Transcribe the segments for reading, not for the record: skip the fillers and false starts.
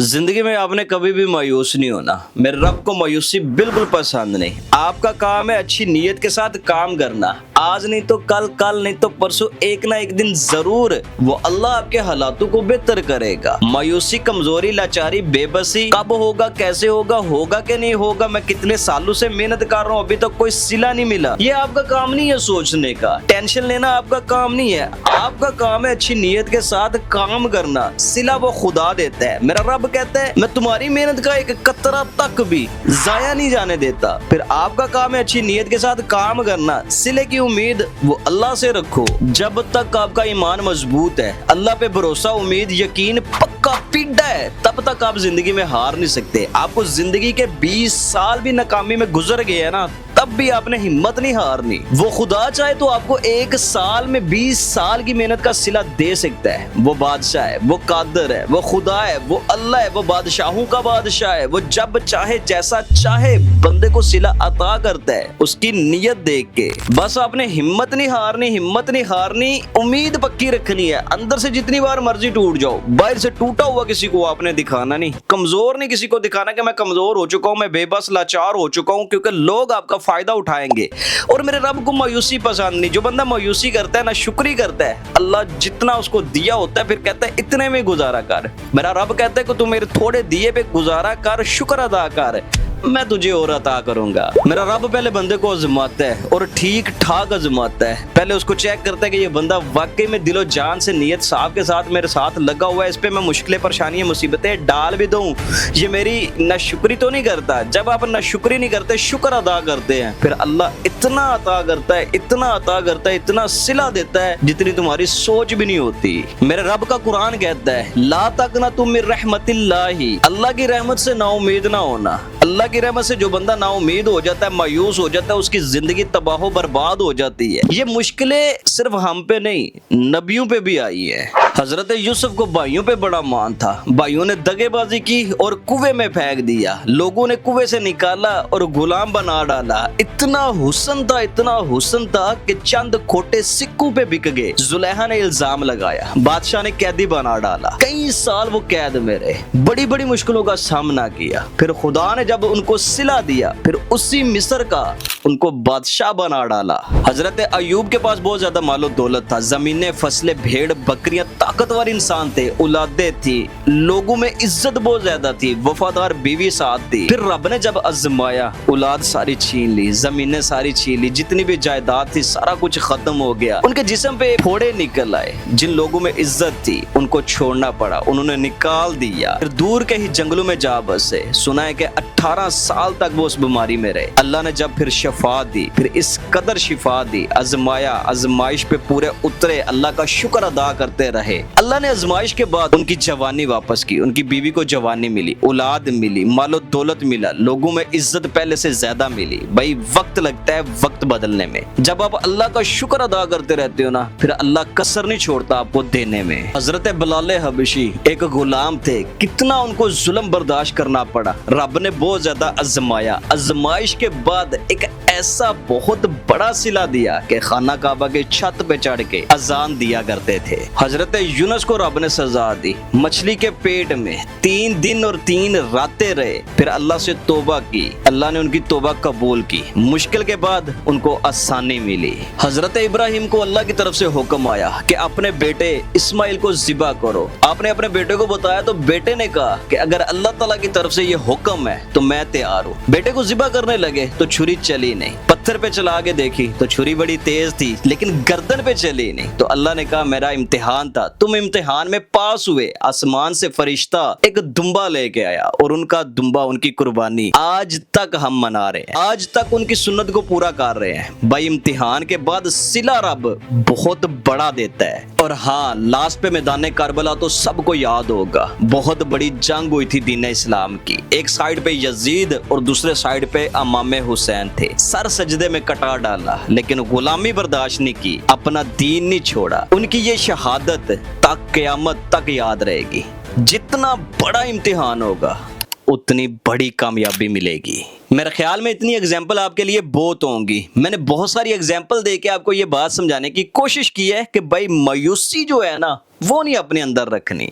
जिंदगी में आपने कभी भी मायूस नहीं होना। मेरे रब को मायूसी बिल्कुल पसंद नहीं। आपका काम है अच्छी नीयत के साथ काम करना। आज नहीं तो कल, कल नहीं तो परसों, एक ना एक दिन जरूर वो अल्लाह आपके हालातों को बेहतर करेगा। मायूसी, कमजोरी, लाचारी, बेबसी कब होगा, कैसे होगा, होगा कि नहीं होगा, मैं कितने सालों से मेहनत कर रहा हूँ, अभी तक कोई सिला नहीं मिला, ये आपका काम नहीं है सोचने का। टेंशन लेना आपका काम नहीं है। आपका काम है अच्छी नीयत के साथ काम करना। सिला वो खुदा देता है। मेरा रब कहता है मैं तुम्हारी मेहनत का एक कतरा तक भी जाया नहीं जाने देता। फिर आपका काम है अच्छी नीयत के साथ काम करना। सिले की उम्मीद वो अल्लाह से रखो। जब तक आपका ईमान मजबूत है, अल्लाह पे भरोसा, उम्मीद, यकीन पक्का पिड्डा है, तब तक आप जिंदगी में हार नहीं सकते। आपको जिंदगी के 20 साल भी नाकामी में गुजर गए हैं ना, तब भी आपने हिम्मत नहीं हारनी। वो खुदा चाहे तो आपको एक साल में 20 साल की मेहनत का सिला दे सकता है। वो बादशाह है, वो कादर है, वो खुदा है, वो अल्लाह है, वो बादशाहों का बादशाह है। वो जब चाहे जैसा चाहे बंदे को सिला अता करता है, उसकी नीयत देख के। बस आपने हिम्मत नहीं हारनी, हिम्मत नहीं हारनी, उम्मीद पक्की रखनी है। अंदर से जितनी बार मर्जी टूट जाओ, बाहर से टूटा हुआ किसी को आपने दिखाना नहीं। कमजोर नहीं किसी को दिखाना कि मैं कमजोर हो चुका हूँ, मैं बेबस लाचार हो चुका हूँ, क्योंकि लोग आपका फायदा उठाएंगे। और मेरे रब को मायूसी पसंद नहीं। जो बंदा मायूसी करता है ना, शुक्री करता है, अल्लाह जितना उसको दिया होता है फिर कहता है इतने में गुजारा कर। मेरा रब कहता है कि तू मेरे थोड़े दिए पे गुजारा कर, शुक्र अदा कर, मैं तुझे और अता करूंगा। मेरा रब पहले बंदे को आजमाता है और ठीक ठाक आजमाता है। पहले उसको चेक करता है कि ये बंदा वाकई में दिलो जान से नियत साफ के साथ मेरे साथ लगा हुआ है। इस पे मैं मुश्किलें, परेशानियां, मुसीबतें डाल भी दूं, ये मेरी नाशुक्री तो नहीं करता। जब आप नाशुक्री नहीं करते, शुक्र अदा करते हैं, फिर अल्लाह इतना अता करता है, इतना अता करता है, इतना सिला देता है जितनी तुम्हारी सोच भी नहीं होती। मेरे रब का कुरान कहता है ला तकना तुम मिन रहमतिल्लाही, अल्लाह की रहमत से ना उम्मीद ना होना। अल्लाह की रहमत से जो बंदा ना उम्मीद हो जाता है, मायूस हो जाता है, उसकी जिंदगी तबाह बर्बाद हो जाती है। ये मुश्किलें सिर्फ हम पे नहीं, नबियों पे भी आई है। हजरत यूसुफ को भाइयों पे बड़ा मान था। भाइयों ने दगेबाजी की और कुएं में फेंक दिया। लोगों ने कुएं से निकाला और गुलाम बना डाला। इतना हुस्न था, इतना हुस्न था कि चंद खोटे सिक्कों पे बिक गए। जुलेहा ने इल्जाम लगाया, बादशाह ने कैदी बना डाला। कई साल वो कैद में रहे, बड़ी बड़ी मुश्किलों का सामना किया। फिर खुदा ने जब उनको सिला दिया, फिर उसी मिस्र का उनको बादशाह बना डाला। हजरत अयूब के पास बहुत ज्यादा मालो दौलत था, जमीनें, फसलें, भेड़, बकरियां, ताकतवर इंसान थे, औलादें थी, लोगों में इज्जत बहुत ज्यादा थी, वफादार बीवी साथ थी। फिर रब ने जब आजमाया, औलाद सारी छीन ली, जमीनें सारी छीन ली, जितनी भी जायदाद थी सारा कुछ खत्म हो गया। उनके जिस्म पे फोड़े निकल आए। जिन लोगों में इज्जत थी उनको छोड़ना पड़ा, उन्होंने निकाल दिया। फिर दूर के ही जंगलों में जा बसे। सुना है कि 18 साल तक वो उस बीमारी में रहे। अल्लाह ने जब फिर शिफा दी, फिर इस कदर शिफा दी, आजमाया, आजमाइश पे पूरे उतरे, अल्लाह का शुक्र अदा करते रहे। अल्लाह ने आजमाइश के बाद उनकी जवानी वापस की, उनकी बीवी को जवानी मिली, औलाद मिली, मालो दौलत मिला, लोगों में इज्जत पहले से ज्यादा मिली। भाई वक्त लगता है वक्त बदलने में। जब आप अल्लाह का शुक्र अदा करते रहते हो ना, फिर अल्लाह कसर नहीं छोड़ता आपको देने में। हजरत बिलाल हबशी एक गुलाम थे, कितना उनको जुल्म बर्दाश्त करना पड़ा। रब ने बहुत ज्यादा आजमाया। आजमाइश के बाद एक ऐसा बहुत बड़ा सिला दिया कि खाना काबा के छत पे चढ़ के अजान दिया करते थे। हजरत यूनुस को रब ने सजा दी, मछली के पेट में 3 दिन और 3 रातें रहे। फिर अल्लाह से तौबा की, अल्लाह ने उनकी तौबा कबूल की। मुश्किल के बाद उनको आसानी मिली। हजरत इब्राहिम को अल्लाह की तरफ से हुक्म आया कि अपने बेटे इस्माइल को ज़िबा करो। आपने अपने बेटे को बताया तो बेटे ने कहा कि अगर अल्लाह ताला की तरफ से ये हुक्म है तो मैं तैयार हूँ। बेटे को ज़िबा करने लगे तो छुरी चली नहीं। पत्थर पे चला के देखी तो छुरी बड़ी तेज थी, लेकिन गर्दन पे चली नहीं। तो अल्लाह ने कहा मेरा इम्तिहान था, तुम इम्तिहान में पास हुए। आसमान से फरिश्ता एक दुम्बा लेके आया और उनका दुम्बा, उनकी कुर्बानी आज तक हम मना रहे हैं, आज तक उनकी सुन्नत को पूरा कर रहे हैं। भाई इम्तिहान के बाद सिला रब बहुत बड़ा देता है। और हाँ, लास्ट पे मैदान करबला तो सबको याद होगा, बहुत बड़ी जंग हुई थी दीन इस्लाम की। एक साइड पे यजीद और दूसरे साइड पे इमाम हुसैन थे। सर सजदे में कटा डाला, लेकिन गुलामी बर्दाश्त नहीं की, अपना दीन नहीं छोड़ा। उनकी ये शहादत तक क़यामत तक याद रहेगी। जितना बड़ा इम्तिहान होगा उतनी बड़ी कामयाबी मिलेगी। मेरे ख्याल में इतनी एग्जाम्पल आपके लिए बहुत होंगी। मैंने बहुत सारी एग्जाम्पल दे के आपको ये बात समझाने की कोशिश की है कि भाई मायूसी जो है ना वो नहीं अपने अंदर रखनी।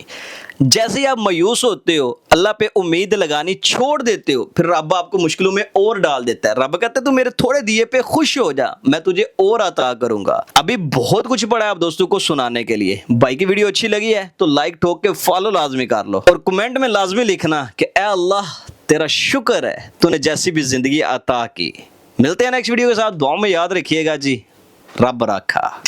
जैसे ही आप मायूस होते हो, अल्लाह पे उम्मीद लगानी छोड़ देते हो, फिर रब आपको मुश्किलों में और डाल देता है। रब कहता है तू मेरे थोड़े दिए पे खुश हो जा, मैं तुझे और अता करूंगा। अभी बहुत कुछ पड़ा है आप दोस्तों को सुनाने के लिए। भाई की वीडियो अच्छी लगी है तो लाइक ठोक के फॉलो लाजमी कर लो और कमेंट में लाजमी लिखना कि ए अल्लाह तेरा शुक्र है तूने जैसी भी जिंदगी अता की। मिलते हैं नेक्स्ट वीडियो के साथ, दुआ में याद रखिएगा जी। रब रखा।